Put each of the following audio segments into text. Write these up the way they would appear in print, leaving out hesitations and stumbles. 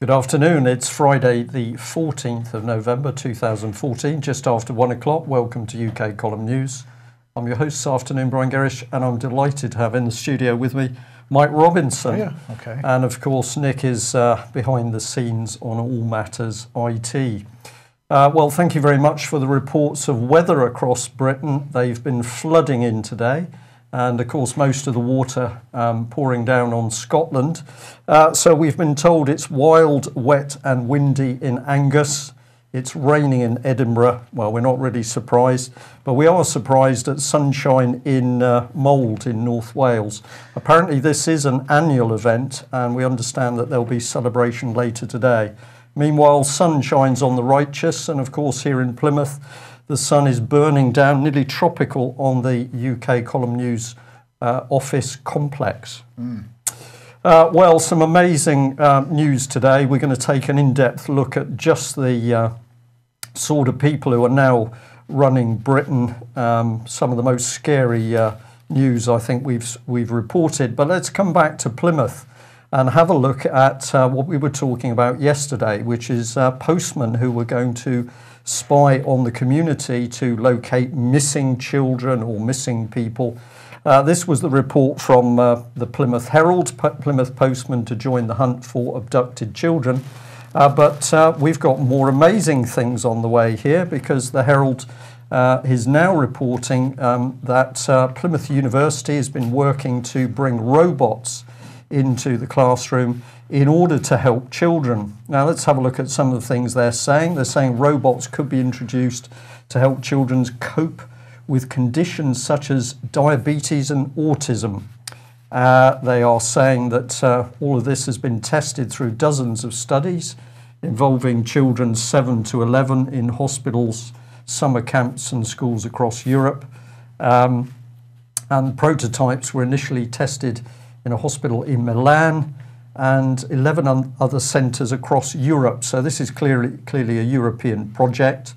Good afternoon. It's Friday, the 14th of November 2014, just after 1 o'clock. Welcome to UK Column News. I'm your host this afternoon, Brian Gerrish, and I'm delighted to have in the studio with me Mike Robinson. Oh, yeah. Okay. And of course, Nick is behind the scenes on all matters IT. Well, thank you very much for the reports of weather across Britain. They've been flooding in today. And of course, most of the water pouring down on Scotland. So we've been told it's wild, wet and windy in Angus. It's raining in Edinburgh. Well, we're not really surprised, but we are surprised at sunshine in Mold in North Wales. Apparently this is an annual event, and we understand that there'll be celebration later today. Meanwhile, sun shines on the righteous, and of course here in Plymouth, the sun is burning down, nearly tropical, on the UK Column News office complex. Well, some amazing news today. We're going to take an in-depth look at just the sort of people who are now running Britain. Some of the most scary news I think we've reported. But let's come back to Plymouth and have a look at what we were talking about yesterday, which is postmen who were going to spy on the community to locate missing children or missing people. This was the report from the Plymouth Herald, Plymouth postmen to join the hunt for abducted children. But we've got more amazing things on the way here, because the Herald is now reporting that Plymouth University has been working to bring robots into the classroom in order to help children. Now let's have a look at some of the things they're saying. They're saying robots could be introduced to help children cope with conditions such as diabetes and autism. They are saying that all of this has been tested through dozens of studies involving children 7 to 11 in hospitals, summer camps and schools across Europe. And prototypes were initially tested in a hospital in Milan and 11 other centres across Europe. So this is clearly a European project.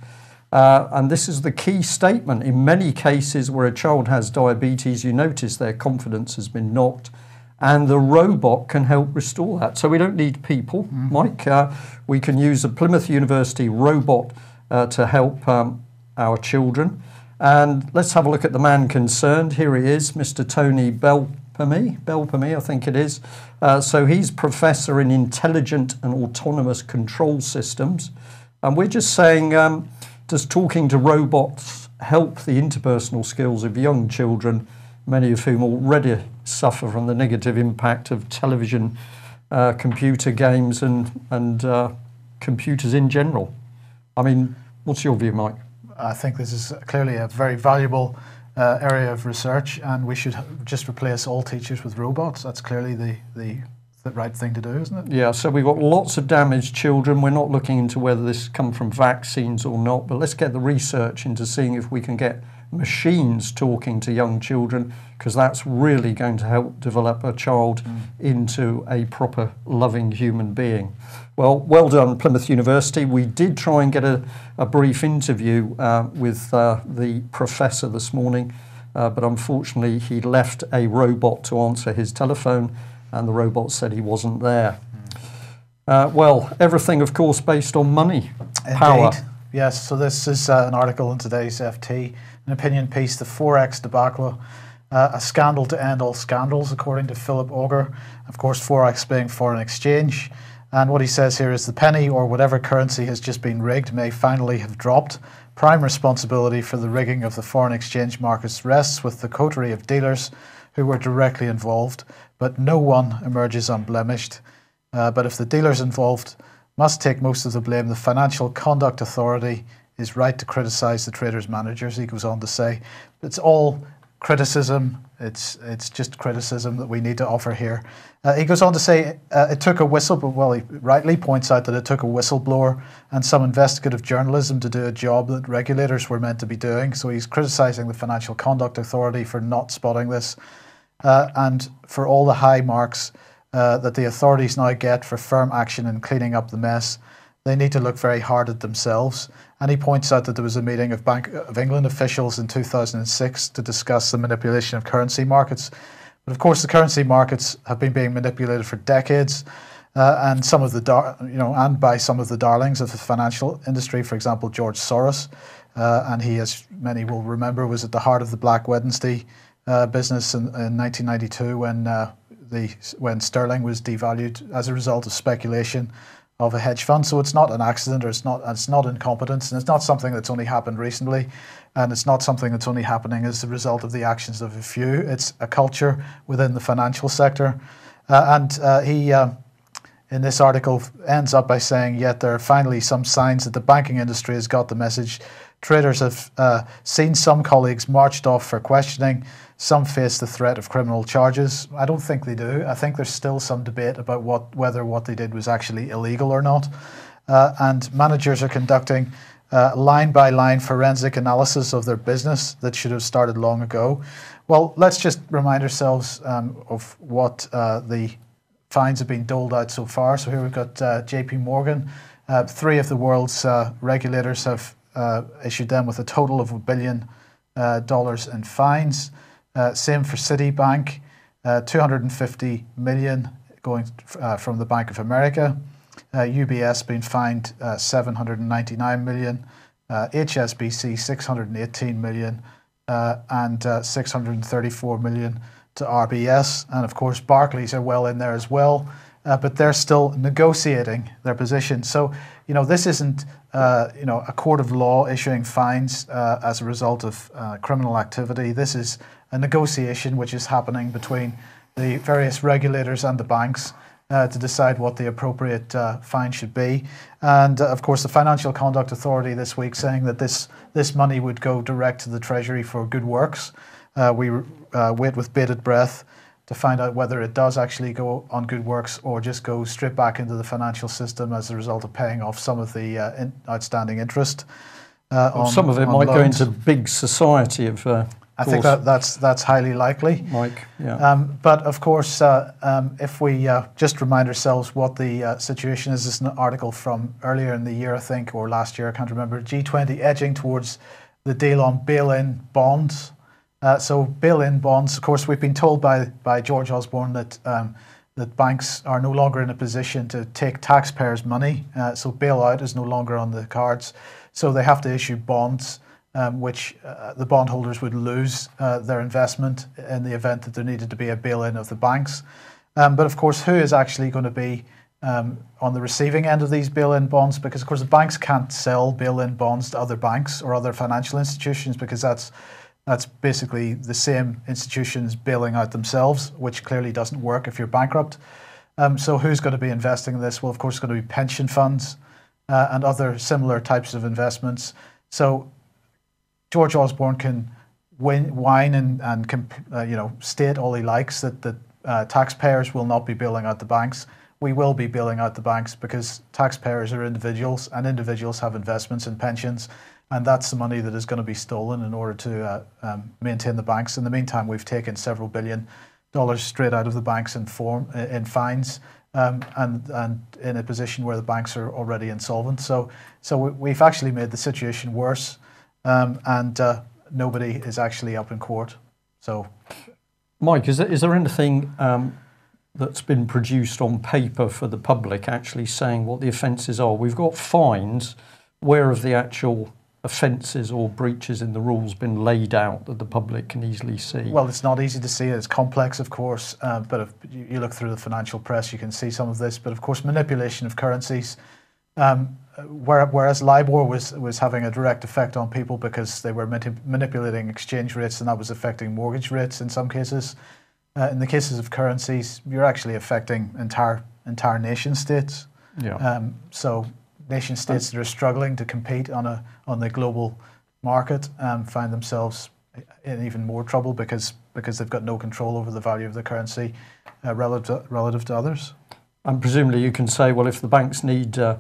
And this is the key statement. In many cases where a child has diabetes, you notice their confidence has been knocked, and the robot can help restore that. So we don't need people, Mike. We can use a Plymouth University robot to help our children. And let's have a look at the man concerned. Here he is, Mr. Tony Belpamy, I think it is. So he's Professor in Intelligent and Autonomous Control Systems. And we're just saying, does talking to robots help the interpersonal skills of young children, many of whom already suffer from the negative impact of television, computer games and computers in general? I mean, what's your view, Mike? I think this is clearly a very valuable area of research, and we should just replace all teachers with robots. That's clearly the right thing to do, isn't it? Yeah, so we've got lots of damaged children. We're not looking into whether this come from vaccines or not, but let's get the research into seeing if we can get machines talking to young children, because that's really going to help develop a child into a proper loving human being. Well done, Plymouth University. We did try and get a brief interview with the professor this morning, but unfortunately he left a robot to answer his telephone, and the robot said he wasn't there. Well, everything, of course, based on money, power. Indeed. Yes, so this is an article in today's FT, an opinion piece, the Forex debacle, a scandal to end all scandals, according to Philip Auger. Of course, Forex being foreign exchange. And what he says here is the penny, or whatever currency has just been rigged, may finally have dropped. Prime responsibility for the rigging of the foreign exchange markets rests with the coterie of dealers who were directly involved, but no one emerges unblemished. But if the dealers involved must take most of the blame, the Financial Conduct Authority is right to criticise the traders' managers, he goes on to say. It's all criticism. It's just criticism that we need to offer here. He goes on to say it took a well, he rightly points out that it took a whistleblower and some investigative journalism to do a job that regulators were meant to be doing. So he's criticising the Financial Conduct Authority for not spotting this, and for all the high marks that the authorities now get for firm action in cleaning up the mess. They need to look very hard at themselves. And he points out that there was a meeting of Bank of England officials in 2006 to discuss the manipulation of currency markets. But of course, the currency markets have been being manipulated for decades. and some of the and by some of the darlings of the financial industry, for example, George Soros, and he, as many will remember, was at the heart of the Black Wednesday business in 1992 when sterling was devalued as a result of speculation of a hedge fund. So it's not an accident, or it's not incompetence, and it's not something that's only happened recently, and it's not something that's only happening as a result of the actions of a few. It's a culture within the financial sector. He in this article ends up by saying, yet there are finally some signs that the banking industry has got the message. Traders have seen some colleagues marched off for questioning. Some face the threat of criminal charges. I don't think they do. I think there's still some debate about whether what they did was actually illegal or not. And managers are conducting line-by-line forensic analysis of their business that should have started long ago. Well, let's just remind ourselves of what the fines have been doled out so far. So here we've got JP Morgan. 3 of the world's regulators have issued them with a total of $1 billion in fines. Same for Citibank, 250 million going from the Bank of America. UBS being fined 799 million. HSBC 618 million and 634 million to RBS. And of course, Barclays are well in there as well. But they're still negotiating their position. So, this isn't, a court of law issuing fines as a result of criminal activity. This is a negotiation which is happening between the various regulators and the banks to decide what the appropriate fine should be. And of course, the Financial Conduct Authority this week saying that this money would go direct to the Treasury for good works. We wait with bated breath to find out whether it does actually go on good works or just go straight back into the financial system as a result of paying off some of the outstanding interest. Some of it might go into big society of. I think that's highly likely, Mike. Yeah. But of course, if we just remind ourselves what the situation is, this is an article from earlier in the year, I think, or last year, I can't remember. G20 edging towards the deal on bail-in bonds. So bail-in bonds, of course, we've been told by George Osborne that that banks are no longer in a position to take taxpayers' money. So bailout is no longer on the cards. So they have to issue bonds, which the bondholders would lose their investment in the event that there needed to be a bail-in of the banks. But of course, who is actually going to be on the receiving end of these bail-in bonds? Because of course, the banks can't sell bail-in bonds to other banks or other financial institutions, because that's basically the same institutions bailing out themselves, which clearly doesn't work if you're bankrupt. So who's going to be investing in this? Well, of course, it's going to be pension funds and other similar types of investments. So George Osborne can whine and state all he likes that taxpayers will not be bailing out the banks. We will be bailing out the banks because taxpayers are individuals, and individuals have investments in pensions. And that's the money that is going to be stolen in order to maintain the banks. In the meantime, we've taken several $1 billion straight out of the banks in fines, and in a position where the banks are already insolvent. So we've actually made the situation worse, and nobody is actually up in court. So, Mike, is there anything that's been produced on paper for the public actually saying what the offences are? We've got fines. Where have the actual offences or breaches in the rules been laid out that the public can easily see? Well, it's not easy to see. It's complex, of course, but if you look through the financial press, you can see some of this. But of course, manipulation of currencies, whereas LIBOR was having a direct effect on people because they were manipulating exchange rates, and that was affecting mortgage rates in some cases. In the cases of currencies, you're actually affecting entire nation states. Yeah. So nation states that are struggling to compete on the global market find themselves in even more trouble because they've got no control over the value of the currency relative to others. And presumably you can say, well, if the banks need to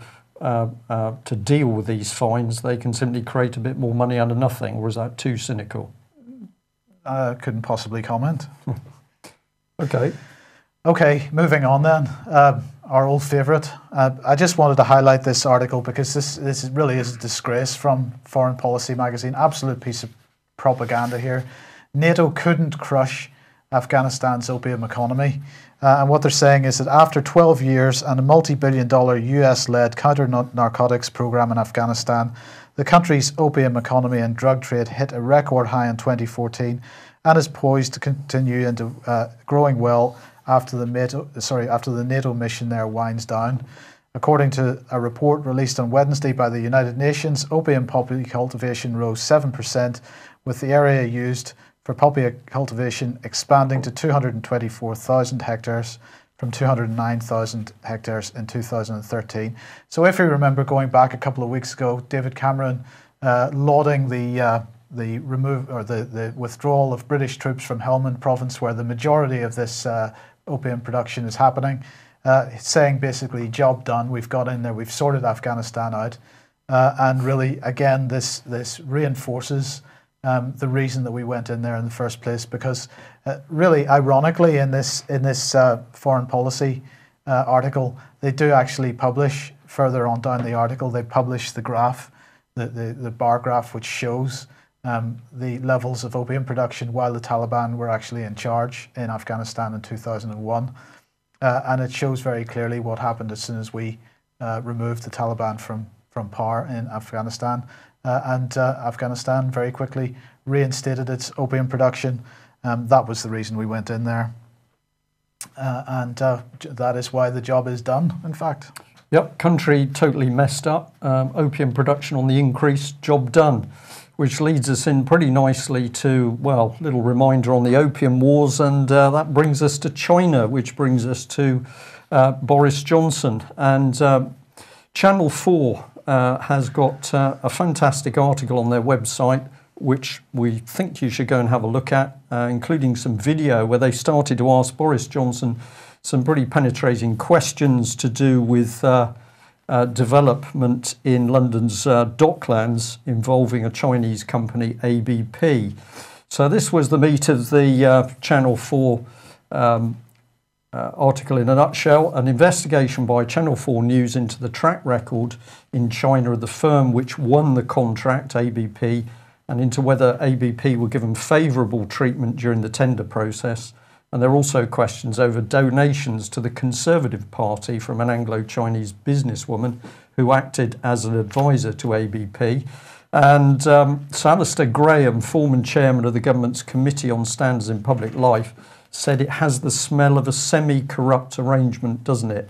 deal with these fines, they can simply create a bit more money out of nothing, or is that too cynical? Couldn't possibly comment. Okay, moving on then. Our old favourite. I just wanted to highlight this article because this really is a disgrace from Foreign Policy magazine. Absolute piece of propaganda here. NATO couldn't crush Afghanistan's opium economy. And what they're saying is that after 12 years and a multi-billion-dollar US-led counter-narcotics program in Afghanistan, the country's opium economy and drug trade hit a record high in 2014 and is poised to continue into growing well after the NATO mission there winds down. According to a report released on Wednesday by the United Nations, opium poppy cultivation rose 7%, with the area used for poppy cultivation expanding to 224,000 hectares from 209,000 hectares in 2013. So if you remember going back a couple of weeks ago, David Cameron lauding the withdrawal of British troops from Helmand province, where the majority of this opium production is happening, saying basically, job done, we've got in there, we've sorted Afghanistan out. And really, again, this reinforces the reason that we went in there in the first place, because really, ironically, in this foreign policy article, they do actually publish further on down the article. They publish the graph, the bar graph, which shows the levels of opium production while the Taliban were actually in charge in Afghanistan in 2001, and it shows very clearly what happened as soon as we removed the Taliban from power in Afghanistan. And Afghanistan very quickly reinstated its opium production. That was the reason we went in there. And that is why the job is done, in fact. Yep, country totally messed up. Opium production on the increase, job done. Which leads us in pretty nicely to, well, little reminder on the opium wars. And that brings us to China, which brings us to Boris Johnson. And Channel 4 has got a fantastic article on their website, which we think you should go and have a look at, including some video where they started to ask Boris Johnson some pretty penetrating questions to do with development in London's docklands involving a Chinese company, ABP. So this was the meat of the Channel 4 article in a nutshell. An investigation by Channel 4 News into the track record in China of the firm which won the contract, ABP, and into whether ABP were given favourable treatment during the tender process. And there are also questions over donations to the Conservative Party from an Anglo-Chinese businesswoman who acted as an advisor to ABP. And Sir Alistair Graham, former chairman of the government's Committee on Standards in Public Life, said it has the smell of a semi-corrupt arrangement, doesn't it?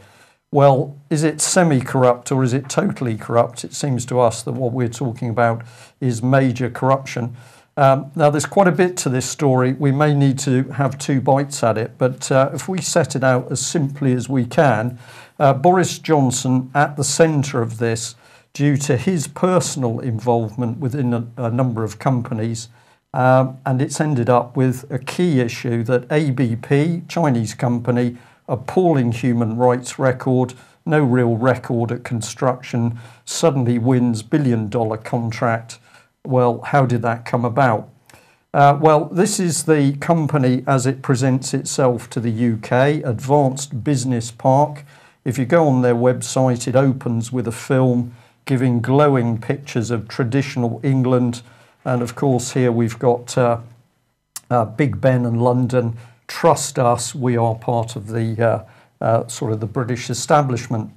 Well, is it semi-corrupt or is it totally corrupt? It seems to us that what we're talking about is major corruption. Now, there's quite a bit to this story. We may need to have two bites at it, but if we set it out as simply as we can, Boris Johnson at the centre of this, due to his personal involvement within a number of companies, and it's ended up with a key issue that ABP, Chinese company, appalling human rights record, no real record at construction, suddenly wins billion-dollar contract. Well, how did that come about? Well, this is the company as it presents itself to the UK, Advanced Business Park. If you go on their website, it opens with a film giving glowing pictures of traditional England. And of course, here we've got Big Ben and London. Trust us, we are part of the sort of the British establishment.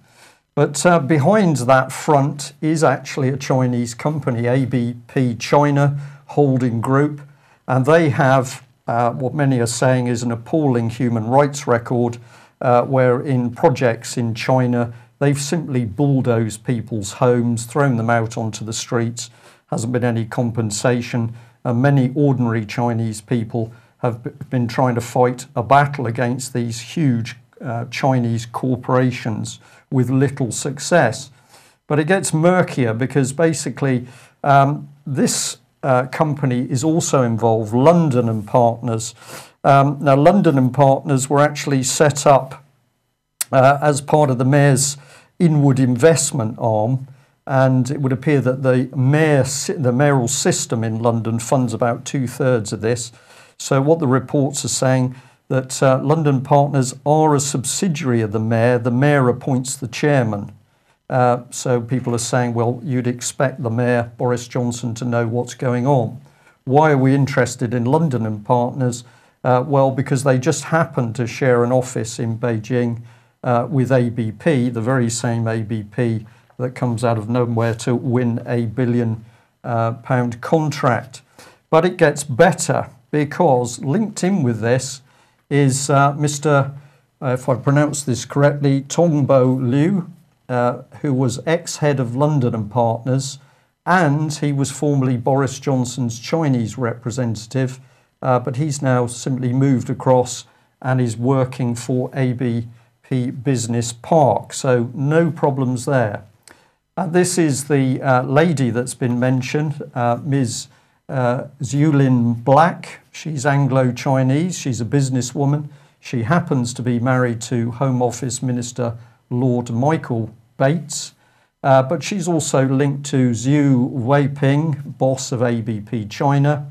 But behind that front is actually a Chinese company, ABP China Holding Group, and they have what many are saying is an appalling human rights record, where in projects in China, they've simply bulldozed people's homes, thrown them out onto the streets, hasn't been any compensation, and many ordinary Chinese people have been trying to fight a battle against these huge Chinese corporations with little success. But it gets murkier because basically this company is also involved, London and Partners. Now, London and Partners were actually set up as part of the Mayor's inward investment arm, and it would appear that the mayoral system in London funds about 2/3 of this. So what the reports are saying, that London Partners are a subsidiary of the mayor appoints the chairman. So people are saying, well, you'd expect the mayor, Boris Johnson, to know what's going on. Why are we interested in London and Partners? Well, because they just happen to share an office in Beijing with ABP, the very same ABP that comes out of nowhere to win a £1 billion contract. But it gets better, because linked in with this is Mr., if I pronounce this correctly, Tongbo Liu, who was ex-head of London and Partners, and he was formerly Boris Johnson's Chinese representative, but he's now simply moved across and is working for ABP Business Park. So no problems there. This is the lady that's been mentioned, Ms. Zhulin Black. She's Anglo-Chinese. She's a businesswoman. She happens to be married to Home Office Minister Lord Michael Bates. But she's also linked to Zhu Weiping, boss of ABP China.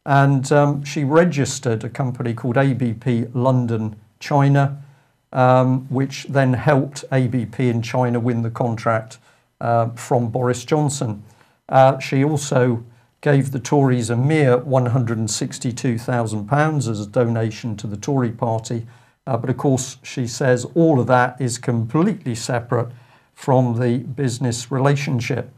And she registered a company called ABP London China, which then helped ABP in China win the contract from Boris Johnson. She also gave the Tories a mere £162,000 as a donation to the Tory party. But of course, she says all of that is completely separate from the business relationship.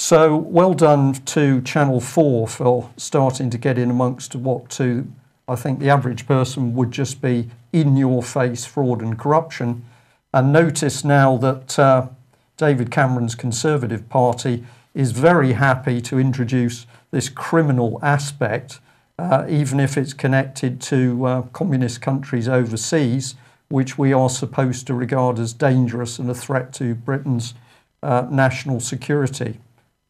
So well done to Channel 4 for starting to get in amongst what to, I think, the average person would just be in-your-face fraud and corruption. And notice now that David Cameron's Conservative Party is very happy to introduce this criminal aspect, even if it's connected to communist countries overseas, which we are supposed to regard as dangerous and a threat to Britain's national security.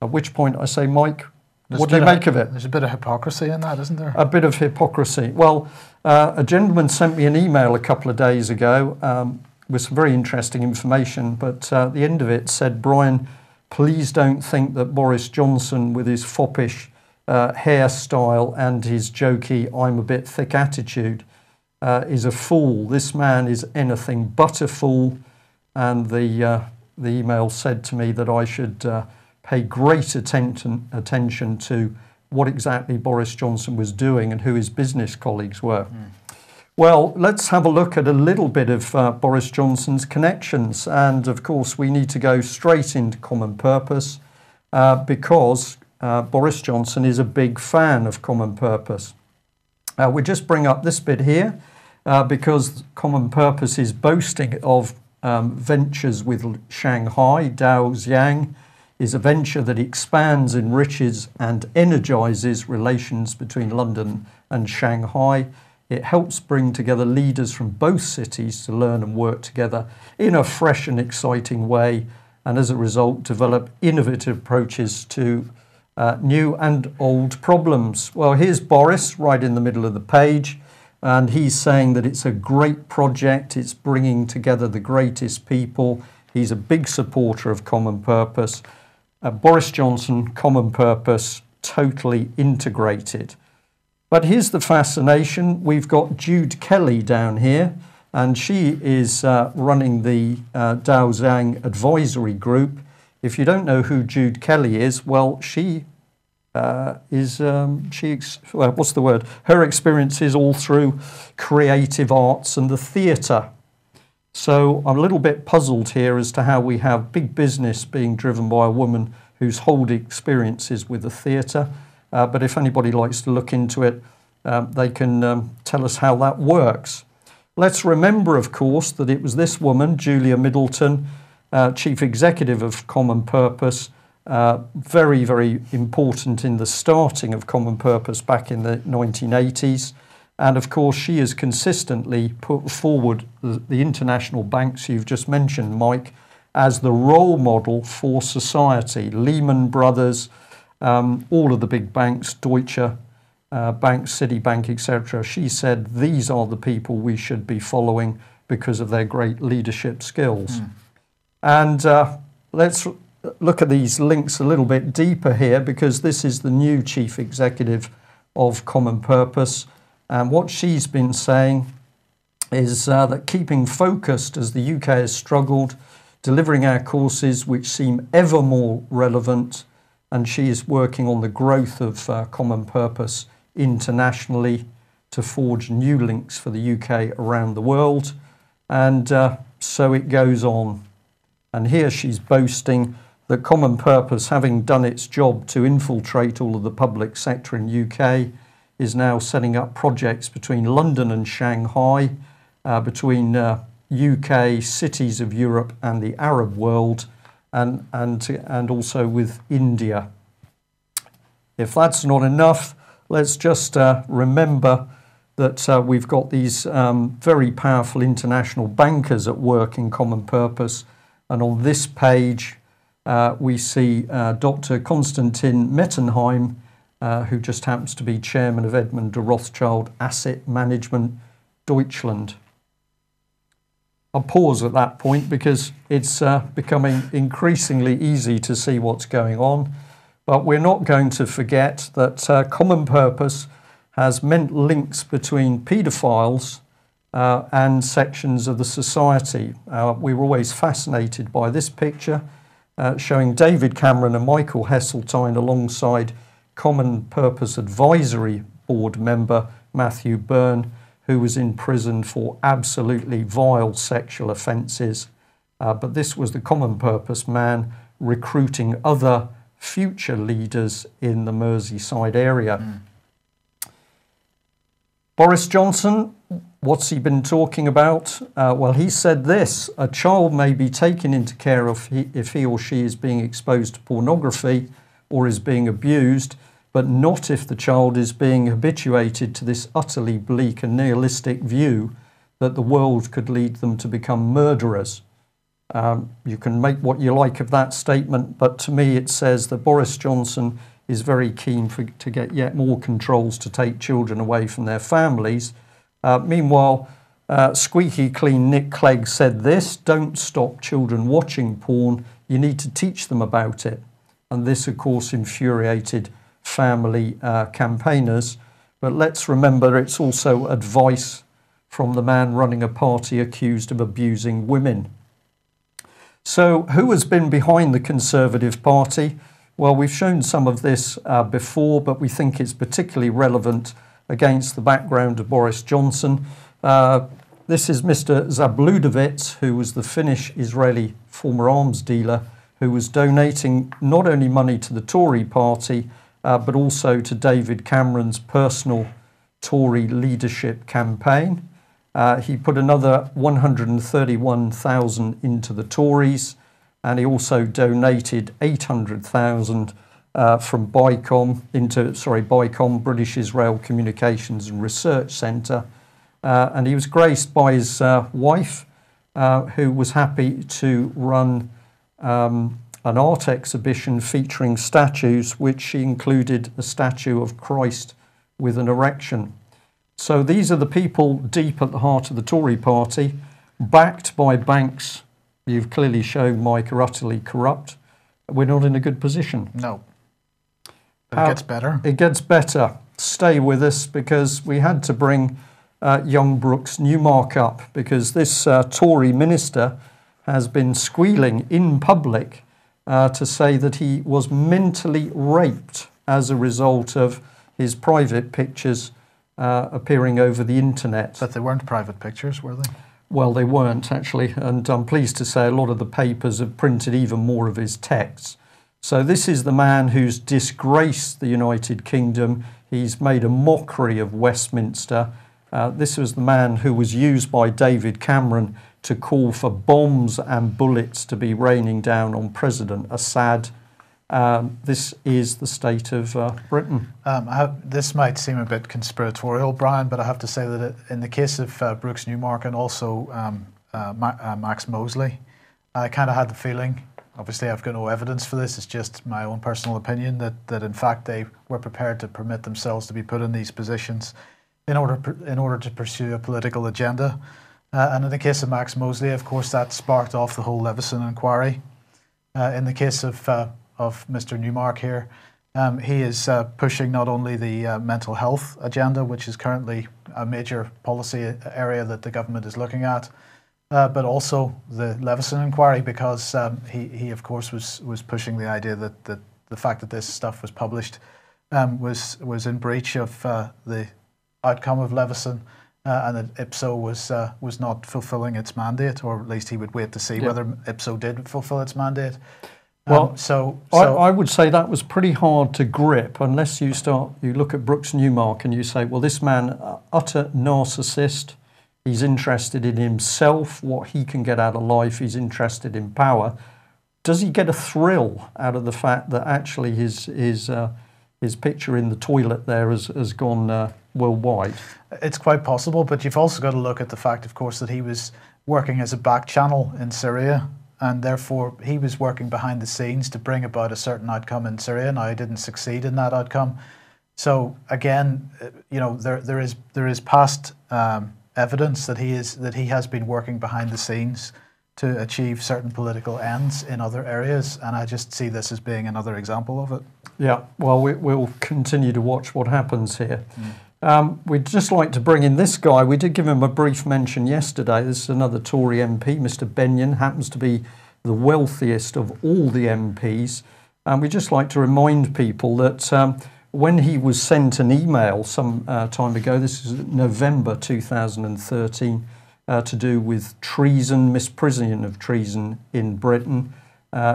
At which point I say, Mike, what do you make of it? There's a bit of hypocrisy in that, isn't there? A bit of hypocrisy. Well, a gentleman sent me an email a couple of days ago with some very interesting information, but at the end of it said, Brian, please don't think that Boris Johnson, with his foppish hairstyle and his jokey I'm a bit thick attitude, is a fool. This man is anything but a fool. And the email said to me that I should pay great attention to what exactly Boris Johnson was doing and who his business colleagues were. Well, let's have a look at a little bit of Boris Johnson's connections. And of course, we need to go straight into Common Purpose because Boris Johnson is a big fan of Common Purpose. We just bring up this bit here because Common Purpose is boasting of ventures with Shanghai. Dao Xiang is a venture that expands, enriches and energizes relations between London and Shanghai. It helps bring together leaders from both cities to learn and work together in a fresh and exciting way, and as a result develop innovative approaches to new and old problems. Well, here's Boris right in the middle of the page, and he's saying that it's a great project. It's bringing together the greatest people. He's a big supporter of Common Purpose. Boris Johnson, Common Purpose, totally integrated. But here's the fascination. We've got Jude Kelly down here, and she is running the Dao Xiang Advisory Group. If you don't know who Jude Kelly is, well, she what's the word? Her experience is all through creative arts and the theatre. So I'm a little bit puzzled here as to how we have big business being driven by a woman whose whole experience is with the theatre. But if anybody likes to look into it, they can tell us how that works. Let's remember, of course, that it was this woman, Julia Middleton, Chief Executive of Common Purpose, very, very important in the starting of Common Purpose back in the 1980s. And of course, she has consistently put forward the international banks you've just mentioned, Mike, as the role model for society. Lehman Brothers, all of the big banks, Deutsche Bank, Citibank, etc. She said these are the people we should be following because of their great leadership skills. And let's look at these links a little bit deeper here, because this is the new chief executive of Common Purpose. And what she's been saying is that keeping focused as the UK has struggled, delivering our courses which seem ever more relevant, and she is working on the growth of Common Purpose internationally. to forge new links for the UK around the world. And so it goes on. And here she's boasting that Common Purpose, having done its job to infiltrate all of the public sector in UK, is now setting up projects between London and Shanghai, between UK, cities of Europe and the Arab world, and also with India. If that's not enough, let's just remember that we've got these very powerful international bankers at work in Common Purpose. And on this page, we see Dr. Konstantin Mettenheim, who just happens to be chairman of Edmund de Rothschild Asset Management Deutschland. I'll pause at that point because it's becoming increasingly easy to see what's going on. But we're not going to forget that Common Purpose has meant links between paedophiles and sections of the society. We were always fascinated by this picture showing David Cameron and Michael Heseltine alongside Common Purpose Advisory Board member Matthew Byrne, who was in prison for absolutely vile sexual offences. But this was the Common Purpose man recruiting other future leaders in the Merseyside area. Boris Johnson, what's he been talking about? Well, he said this: a child may be taken into care if he or she is being exposed to pornography or is being abused, but not if the child is being habituated to this utterly bleak and nihilistic view that the world could lead them to become murderers. You can make what you like of that statement, but to me it says that Boris Johnson is very keen to get yet more controls to take children away from their families. Meanwhile, squeaky clean Nick Clegg said this: don't stop children watching porn, you need to teach them about it. And this, of course, infuriated family campaigners. But let's remember it's also advice from the man running a party accused of abusing women. So who has been behind the Conservative Party? Well, we've shown some of this before, but we think it's particularly relevant against the background of Boris Johnson. This is Mr. Zabludowicz, who was the Finnish-Israeli former arms dealer, who was donating not only money to the Tory party, but also to David Cameron's personal Tory leadership campaign. He put another 131,000 into the Tories, and he also donated 800,000 from BICOM, British Israel Communications and Research Centre. And he was graced by his wife, who was happy to run an art exhibition featuring statues, which included a statue of Christ with an erection. So these are the people deep at the heart of the Tory party, backed by banks you've clearly shown, Mike, are utterly corrupt. We're not in a good position. No. But it gets better. It gets better. Stay with us, because we had to bring young Brooks Newmark up, because this Tory minister has been squealing in public to say that he was mentally raped as a result of his private pictures appearing over the internet. But they weren't private pictures, were they? Well, they weren't, actually, and I'm pleased to say a lot of the papers have printed even more of his texts. So this is the man who's disgraced the United Kingdom. He's made a mockery of Westminster. This was the man who was used by David Cameron to call for bombs and bullets to be raining down on President Assad. This is the state of Britain. This might seem a bit conspiratorial, Brian, but I have to say that in the case of Brooks Newmark and also Max Mosley, I kind of had the feeling, obviously I've got no evidence for this, it's just my own personal opinion, that in fact they were prepared to permit themselves to be put in these positions in order to pursue a political agenda. And in the case of Max Mosley, of course, that sparked off the whole Leveson inquiry. In the case of Mr. Newmark here, he is pushing not only the mental health agenda, which is currently a major policy area that the government is looking at, but also the Leveson inquiry, because he of course was pushing the idea that the fact that this stuff was published was in breach of the outcome of Leveson, and that IPSO was not fulfilling its mandate, or at least he would wait to see whether IPSO did fulfill its mandate. Well, I would say that was pretty hard to grip unless you look at Brooks Newmark and you say, well, this man, utter narcissist, he's interested in himself, what he can get out of life, he's interested in power. Does he get a thrill out of the fact that actually his picture in the toilet there has gone worldwide? It's quite possible, but you've also got to look at the fact, of course, that he was working as a back channel in Syria, and therefore he was working behind the scenes to bring about a certain outcome in Syria. Now, he didn't succeed in that outcome. So again, there is past evidence that he has been working behind the scenes to achieve certain political ends in other areas, and I just see this as being another example of it. Yeah, well, we'll continue to watch what happens here. We'd just like to bring in this guy. We did give him a brief mention yesterday. This is another Tory MP, Mr. Benyon, happens to be the wealthiest of all the MPs. And we'd just like to remind people that when he was sent an email some time ago, this is November 2013, to do with treason, misprision of treason in Britain,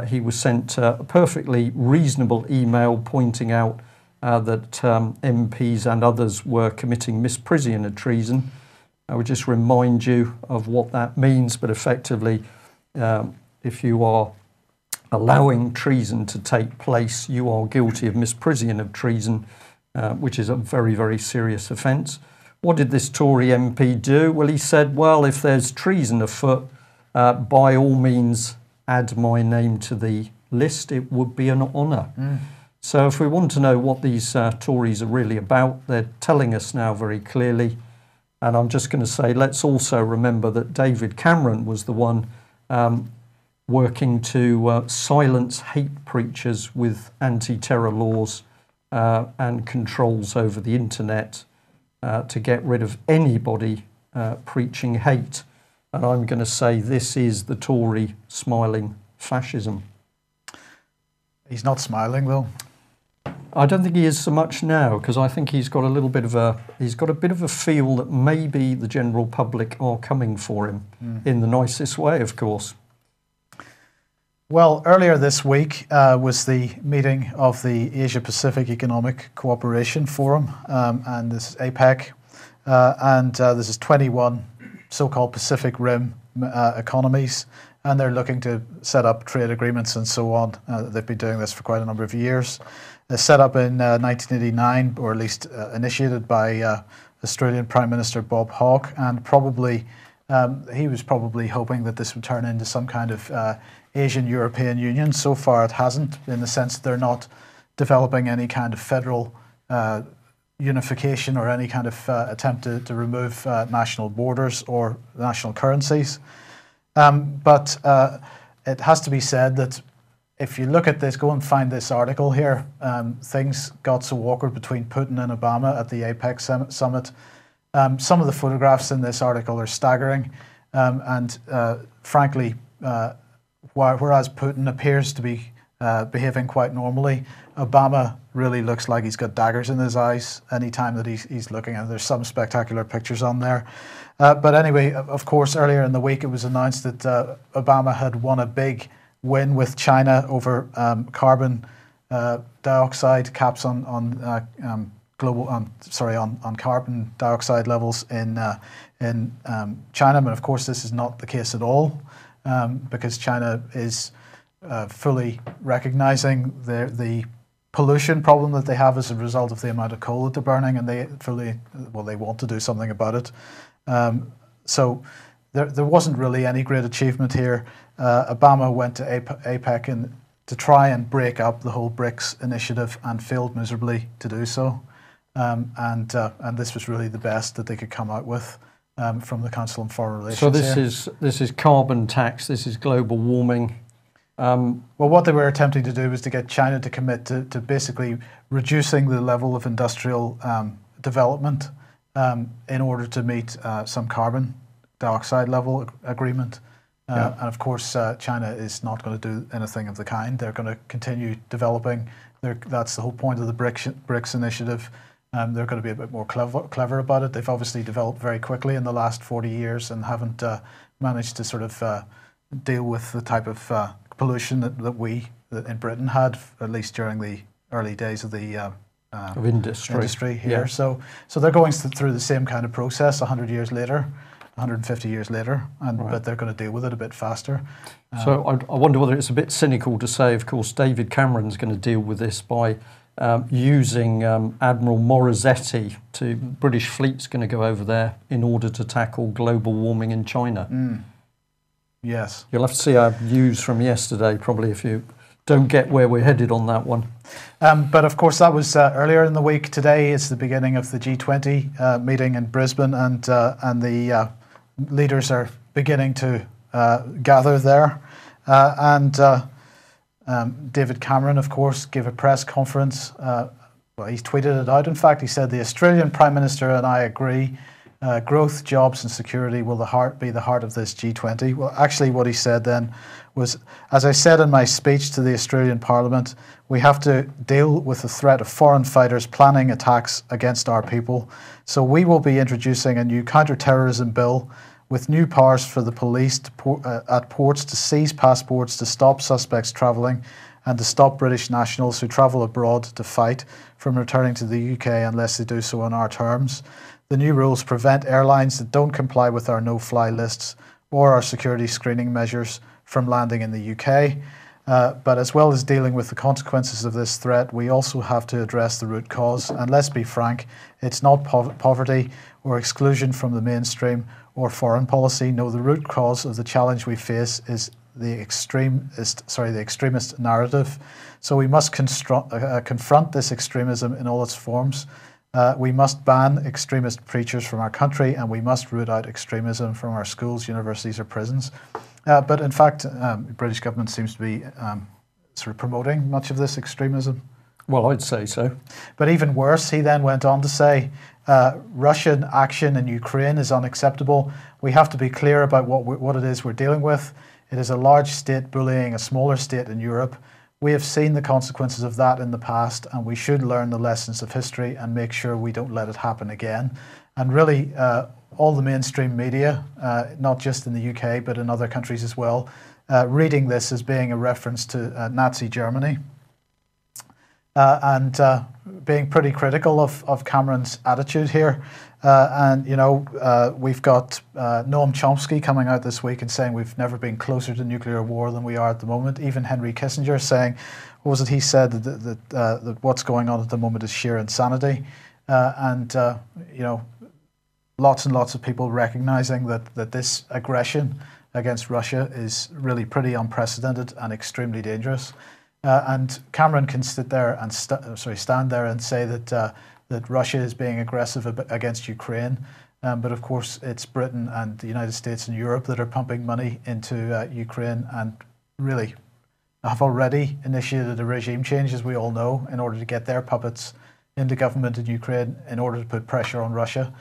he was sent a perfectly reasonable email pointing out that MPs and others were committing misprision of treason. I would just remind you of what that means, but effectively, if you are allowing treason to take place, you are guilty of misprision of treason, which is a very, very serious offence. What did this Tory MP do? Well, he said, well, if there's treason afoot, by all means add my name to the list. It would be an honour. So if we want to know what these Tories are really about, they're telling us now very clearly. And I'm just going to say, let's also remember that David Cameron was the one working to silence hate preachers with anti-terror laws and controls over the internet to get rid of anybody preaching hate. And I'm going to say this is the Tory smiling fascism. He's not smiling, though. I don't think he is so much now, because I think he's got a bit of a feel that maybe the general public are coming for him in the nicest way, of course. Well, earlier this week was the meeting of the Asia-Pacific Economic Cooperation Forum, and this is APEC, and this is 21 so-called Pacific Rim economies, and they're looking to set up trade agreements and so on. They've been doing this for quite a number of years. Set up in 1989, or at least initiated by Australian Prime Minister Bob Hawke, and probably he was probably hoping that this would turn into some kind of Asian-European Union. So far it hasn't, in the sense that they're not developing any kind of federal unification or any kind of attempt to remove national borders or national currencies. But it has to be said that if you look at this, go and find this article here, things got so awkward between Putin and Obama at the APEC summit. Some of the photographs in this article are staggering, and frankly, whereas Putin appears to be behaving quite normally, Obama really looks like he's got daggers in his eyes anytime that he's looking, and there's some spectacular pictures on there. But anyway, of course, earlier in the week it was announced that Obama had won a big win with China over carbon dioxide caps on carbon dioxide levels in China. But of course, this is not the case at all, because China is fully recognizing the pollution problem that they have as a result of the amount of coal that they're burning, and they want to do something about it. So there wasn't really any great achievement here. Obama went to APEC to try and break up the whole BRICS initiative and failed miserably to do so. And this was really the best that they could come out with from the Council on Foreign Relations. So this is carbon tax. This is global warming. Well, what they were attempting to do was to get China to commit to basically reducing the level of industrial development in order to meet some carbon dioxide level agreement. And of course, China is not going to do anything of the kind. They're going to continue developing. That's the whole point of the BRICS initiative. They're going to be a bit more clever about it. They've obviously developed very quickly in the last 40 years and haven't managed to sort of deal with the type of pollution that we in Britain had, at least during the early days of the of industry here. Yeah. So they're going through the same kind of process 100 years later, 150 years later, but they're going to deal with it a bit faster. So I wonder whether it's a bit cynical to say, of course, David Cameron's going to deal with this by using Admiral Morizetti. British fleet's going to go over there in order to tackle global warming in China. Yes. You'll have to see our news from yesterday, probably, if you don't get where we're headed on that one. But of course, that was earlier in the week. Today is the beginning of the G20 meeting in Brisbane, and the leaders are beginning to gather there. David Cameron, of course, gave a press conference. Well, he's tweeted it out. In fact, he said, "The Australian Prime Minister and I agree growth, jobs and security will be the heart of this G20. Well, actually what he said then was, "As I said in my speech to the Australian Parliament, we have to deal with the threat of foreign fighters planning attacks against our people. So we will be introducing a new counter-terrorism bill with new powers for the police at ports to seize passports, to stop suspects travelling, and to stop British nationals who travel abroad to fight from returning to the UK unless they do so on our terms. The new rules prevent airlines that don't comply with our no-fly lists or our security screening measures from landing in the UK. But as well as dealing with the consequences of this threat, we also have to address the root cause. And let's be frank, it's not poverty or exclusion from the mainstream or foreign policy. No, the root cause of the challenge we face is the extremist narrative. So we must confront this extremism in all its forms. We must ban extremist preachers from our country, and we must root out extremism from our schools, universities or prisons." But in fact, the British government seems to be sort of promoting much of this extremism. Well, I'd say so. But even worse, he then went on to say, Russian action in Ukraine is unacceptable. We have to be clear about what it is we're dealing with. It is a large state bullying a smaller state in Europe. We have seen the consequences of that in the past, and we should learn the lessons of history and make sure we don't let it happen again. And really, all the mainstream media, not just in the UK, but in other countries as well, reading this as being a reference to Nazi Germany. And being pretty critical of Cameron's attitude here. We've got Noam Chomsky coming out this week and saying we've never been closer to nuclear war than we are at the moment. Even Henry Kissinger saying, what was it he said, that what's going on at the moment is sheer insanity. Lots and lots of people recognizing that this aggression against Russia is really pretty unprecedented and extremely dangerous. And Cameron can stand there and say that Russia is being aggressive against Ukraine, but of course it's Britain and the United States and Europe that are pumping money into Ukraine and really have already initiated a regime change, as we all know, in order to get their puppets into government in Ukraine in order to put pressure on Russia.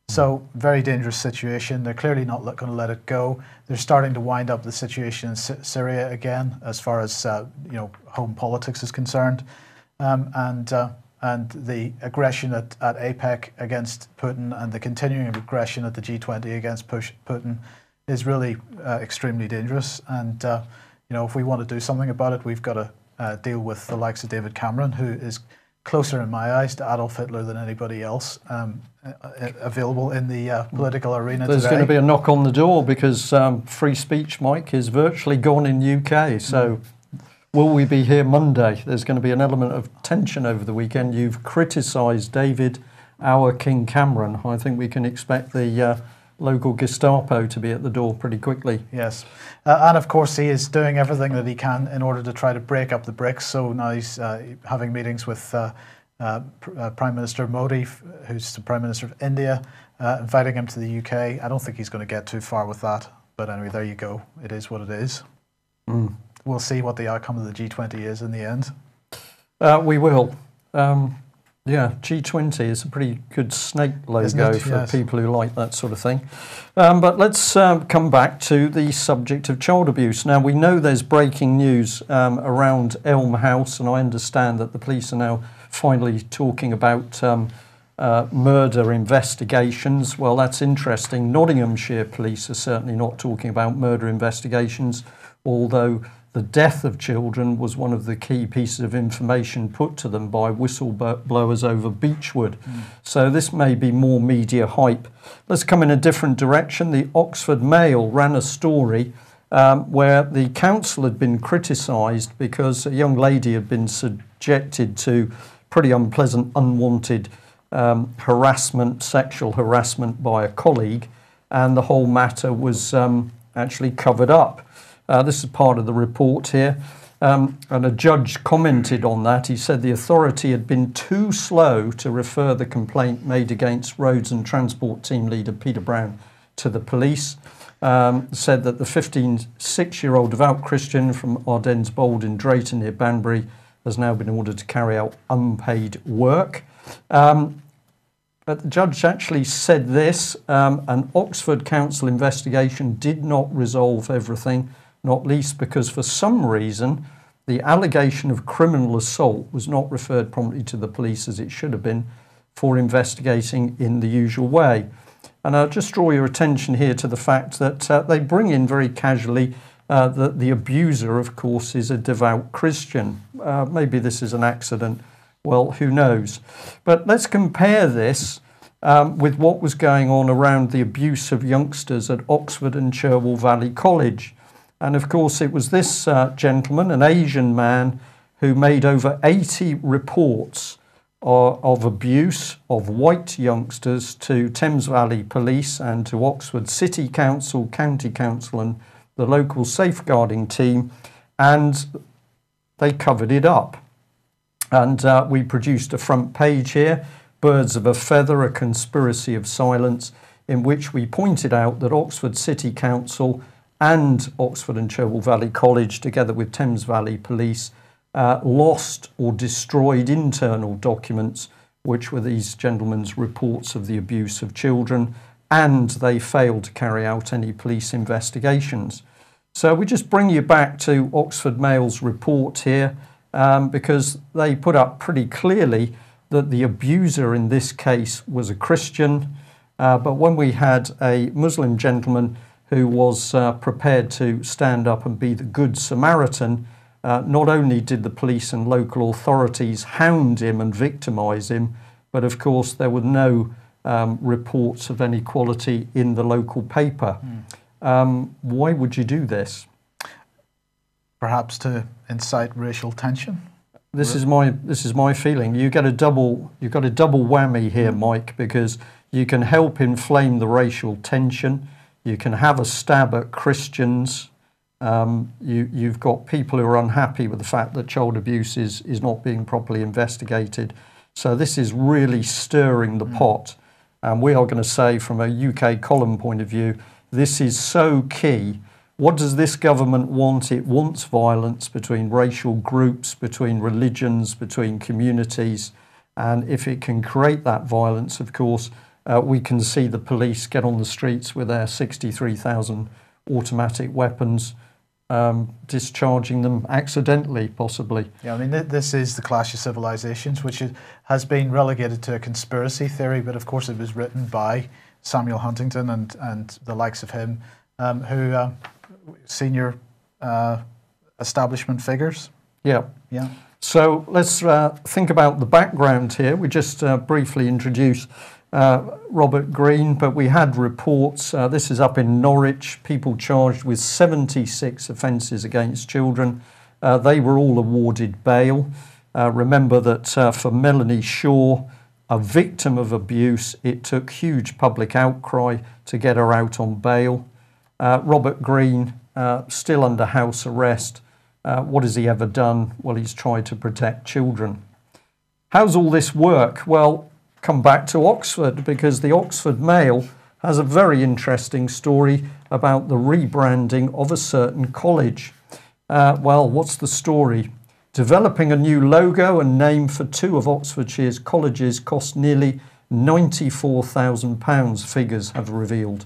So very dangerous situation. They're clearly not going to let it go. They're starting to wind up the situation in Syria again, as far as home politics is concerned, and the aggression at APEC against Putin and the continuing aggression at the G20 against Putin is really extremely dangerous. And if we want to do something about it, we've got to deal with the likes of David Cameron, who is closer in my eyes to Adolf Hitler than anybody else available in the political arena There's today. going to be a knock on the door because free speech, Mike, is virtually gone in UK. So will we be here Monday? There's going to be an element of tension over the weekend. You've criticised David, our King Cameron. I think we can expect the local Gestapo to be at the door pretty quickly. Yes. And of course he is doing everything that he can in order to try to break up the BRICS. So now he's having meetings with Prime Minister Modi, who's the Prime Minister of India, inviting him to the UK. I don't think he's going to get too far with that. But anyway, there you go. It is what it is. We'll see what the outcome of the G20 is in the end. We will. G20 is a pretty good snake logo for people who like that sort of thing. But let's come back to the subject of child abuse. Now, we know there's breaking news around Elm House, and I understand that the police are now finally talking about murder investigations. Well, that's interesting. Nottinghamshire police are certainly not talking about murder investigations, although the death of children was one of the key pieces of information put to them by whistleblowers over Beechwood. So this may be more media hype. Let's come in a different direction. The Oxford Mail ran a story where the council had been criticised because a young lady had been subjected to pretty unpleasant, unwanted harassment, sexual harassment by a colleague, and the whole matter was actually covered up. This is part of the report here, and a judge commented on that. He said the authority had been too slow to refer the complaint made against Roads and Transport Team Leader Peter Brown to the police. Said that the 56-year-old devout Christian from Ardennes Bold in Drayton near Banbury has now been ordered to carry out unpaid work. But the judge actually said this, an Oxford Council investigation did not resolve everything, not least because for some reason the allegation of criminal assault was not referred promptly to the police as it should have been for investigating in the usual way. And I'll just draw your attention here to the fact that they bring in very casually that the abuser, of course, is a devout Christian. Maybe this is an accident. Well, who knows? But let's compare this with what was going on around the abuse of youngsters at Oxford and Cherwell Valley College. And of course, it was this gentleman, an Asian man, who made over 80 reports of abuse of white youngsters to Thames Valley Police and to Oxford City Council, County Council and the local safeguarding team, and they covered it up. And we produced a front page here, Birds of a Feather, a Conspiracy of Silence, in which we pointed out that Oxford City Council and Oxford and Cherwell Valley College, together with Thames Valley Police, lost or destroyed internal documents, which were these gentlemen's reports of the abuse of children, and they failed to carry out any police investigations. So we just bring you back to Oxford Mail's report here, because they put up pretty clearly that the abuser in this case was a Christian, but when we had a Muslim gentleman who was prepared to stand up and be the Good Samaritan, not only did the police and local authorities hound him and victimise him, but of course there were no reports of any quality in the local paper. Why would you do this? Perhaps to incite racial tension. This is my feeling. You've got a double whammy here, Mike, because you can help inflame the racial tension. You can have a stab at Christians. You've got people who are unhappy with the fact that child abuse is not being properly investigated. So this is really stirring the pot. And we are going to say, from a UK column point of view, this is so key. What does this government want? It wants violence between racial groups, between religions, between communities. And if it can create that violence, of course, we can see the police get on the streets with their 63,000 automatic weapons, discharging them accidentally, possibly. Yeah, I mean, this is the Clash of Civilizations, which has been relegated to a conspiracy theory, but of course it was written by Samuel Huntington and the likes of him, who senior establishment figures. Yeah. So let's think about the background here. We just briefly introduced Robert Green, but we had reports. This is up in Norwich, people charged with 76 offences against children. They were all awarded bail. Remember that for Melanie Shaw, a victim of abuse, it took huge public outcry to get her out on bail. Robert Green, still under house arrest. What has he ever done? Well, he's tried to protect children. How's all this work? Well, come back to Oxford, because the Oxford Mail has a very interesting story about the rebranding of a certain college. Well, what's the story? Developing a new logo and name for two of Oxfordshire's colleges cost nearly £94,000, figures have revealed.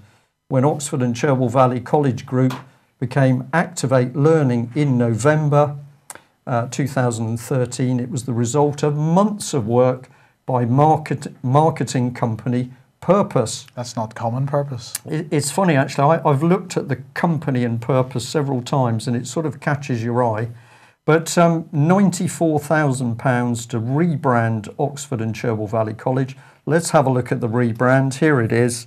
When Oxford and Cherwell Valley College Group became Activate Learning in November 2013, it was the result of months of work by marketing company Purpose. That's not common purpose. It's funny, actually. I've looked at the company and Purpose several times, and it sort of catches your eye. But £94,000 to rebrand Oxford and Cherwell Valley College. Let's have a look at the rebrand. Here it is.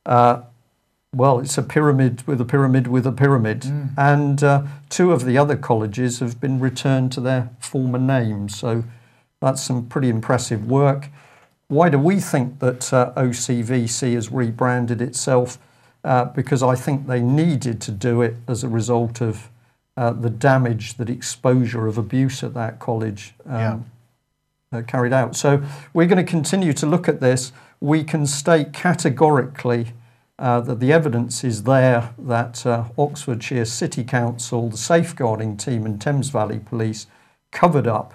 Well, it's a pyramid with a pyramid with a pyramid. And two of the other colleges have been returned to their former names. So that's some pretty impressive work. Why do we think that OCVC has rebranded itself? Because I think they needed to do it as a result of the damage that exposure of abuse at that college carried out. So we're going to continue to look at this. We can state categorically that the evidence is there that Oxfordshire City Council, the safeguarding team and Thames Valley Police covered up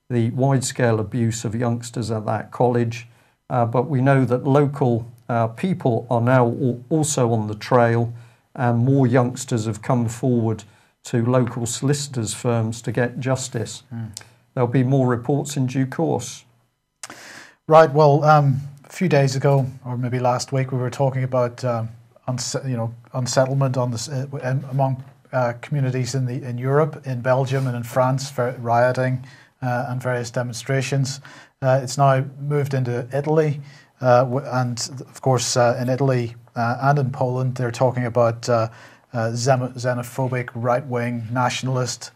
the wide-scale abuse of youngsters at that college. But we know that local people are now also on the trail, and more youngsters have come forward to local solicitors' firms to get justice. There'll be more reports in due course. Right, well, a few days ago, or maybe last week, we were talking about unsettlement on this, among communities in Europe, in Belgium and in France, for rioting and various demonstrations. It's now moved into Italy, and of course in Italy and in Poland they're talking about xenophobic, right-wing, nationalist.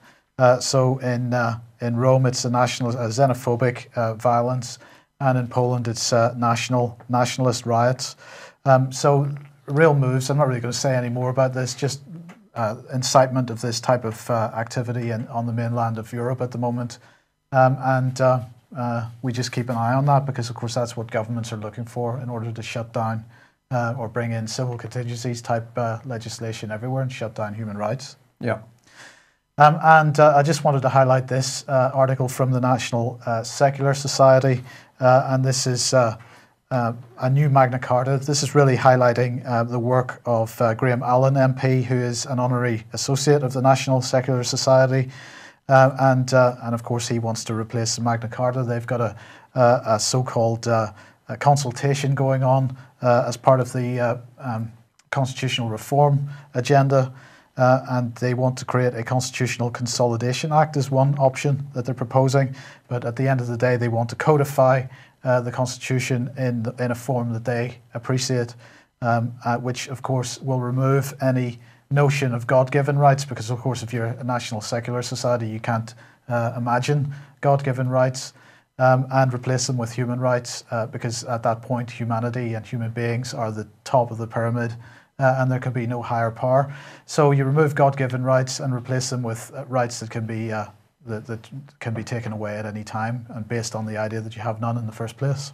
So in Rome it's a xenophobic violence, and in Poland it's nationalist riots. So real moves. I'm not really going to say any more about this, just incitement of this type of activity on the mainland of Europe at the moment. We just keep an eye on that, because of course that's what governments are looking for in order to shut down or bring in civil contingencies type legislation everywhere and shut down human rights. Yeah. I just wanted to highlight this article from the National Secular Society, and this is a new Magna Carta. This is really highlighting the work of Graham Allen MP, who is an honorary associate of the National Secular Society. And of course he wants to replace the Magna Carta. They've got a so-called consultation going on as part of the constitutional reform agenda, and they want to create a Constitutional Consolidation Act as one option that they're proposing. But at the end of the day, they want to codify the Constitution in a form that they appreciate, which of course will remove any notion of God-given rights, because of course if you're a national secular society you can't imagine God-given rights, and replace them with human rights, because at that point humanity and human beings are the top of the pyramid, and there can be no higher power. So you remove God-given rights and replace them with rights that can be taken away at any time, and based on the idea that you have none in the first place.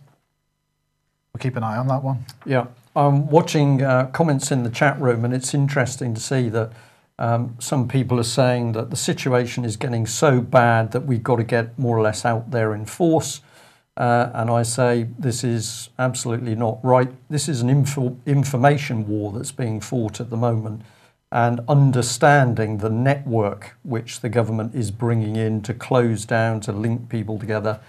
We'll keep an eye on that one. Yeah. I'm watching comments in the chat room, and it's interesting to see that some people are saying that the situation is getting so bad that we've got to get more or less out there in force. And I say this is absolutely not right. This is an information war that's being fought at the moment, and understanding the network which the government is bringing in to close down, to link people together.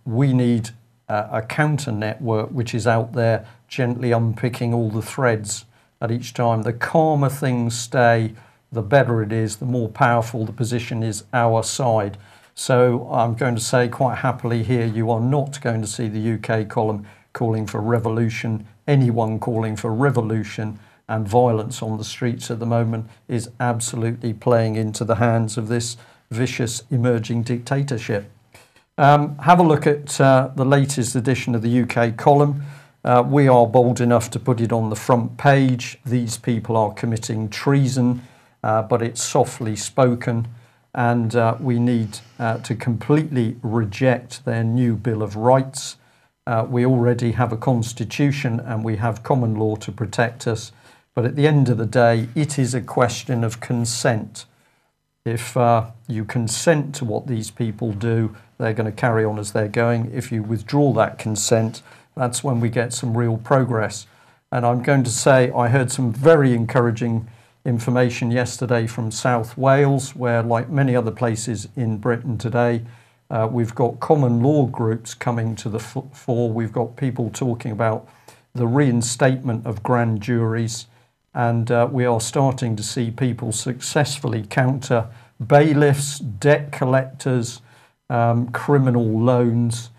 We need a counter network which is out there gently unpicking all the threads at each time. The calmer things stay, the better it is, the more powerful the position is our side. So I'm going to say quite happily here, you are not going to see the UK column calling for revolution. Anyone calling for revolution and violence on the streets at the moment is absolutely playing into the hands of this vicious emerging dictatorship. Have a look at the latest edition of the UK column. We are bold enough to put it on the front page. These people are committing treason, but it's softly spoken, and we need to completely reject their new Bill of Rights. We already have a constitution and we have common law to protect us, but at the end of the day, it is a question of consent. If you consent to what these people do, they're going to carry on as they're going. If you withdraw that consent, that's when we get some real progress. And I'm going to say I heard some very encouraging information yesterday from South Wales, where, like many other places in Britain today, We've got common law groups coming to the fore. We've got people talking about the reinstatement of grand juries, and we are starting to see people successfully counter bailiffs, debt collectors, criminal loans,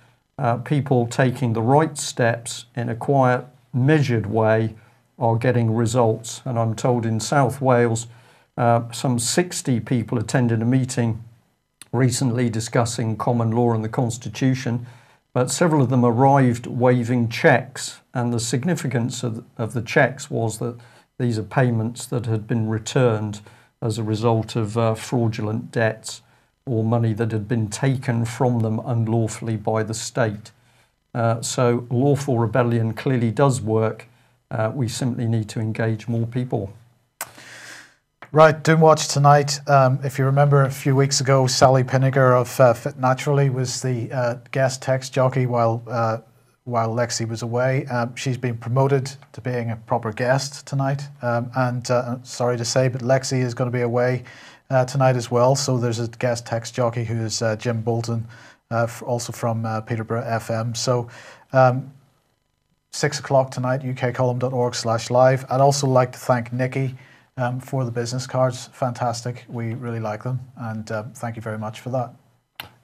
people taking the right steps in a quiet, measured way are getting results. And I'm told in South Wales, some 60 people attended a meeting recently discussing common law and the Constitution, but several of them arrived waving cheques, and the significance of the cheques was that these are payments that had been returned as a result of fraudulent debts or money that had been taken from them unlawfully by the state. So lawful rebellion clearly does work. We simply need to engage more people. Right, Doomwatch tonight. If you remember a few weeks ago, Sally Pinniger of Fit Naturally was the guest text jockey while Lexi was away. She's been promoted to being a proper guest tonight. And sorry to say, but Lexi is going to be away tonight as well. So there's a guest text jockey who is Jim Bolton, also from Peterborough FM. So 6 o'clock tonight, ukcolumn.org/live. I'd also like to thank Nikki for the business cards. Fantastic. We really like them. And thank you very much for that.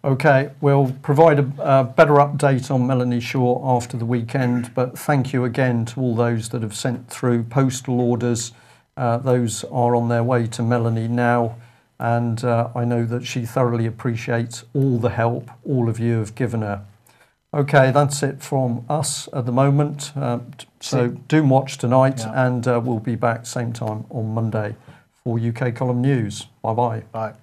Okay, we'll provide a better update on Melanie Shaw after the weekend, but thank you again to all those that have sent through postal orders. Those are on their way to Melanie now, and I know that she thoroughly appreciates all the help all of you have given her. Okay, that's it from us at the moment. So Doomwatch tonight, and we'll be back same time on Monday for UK Column News. Bye-bye. Bye.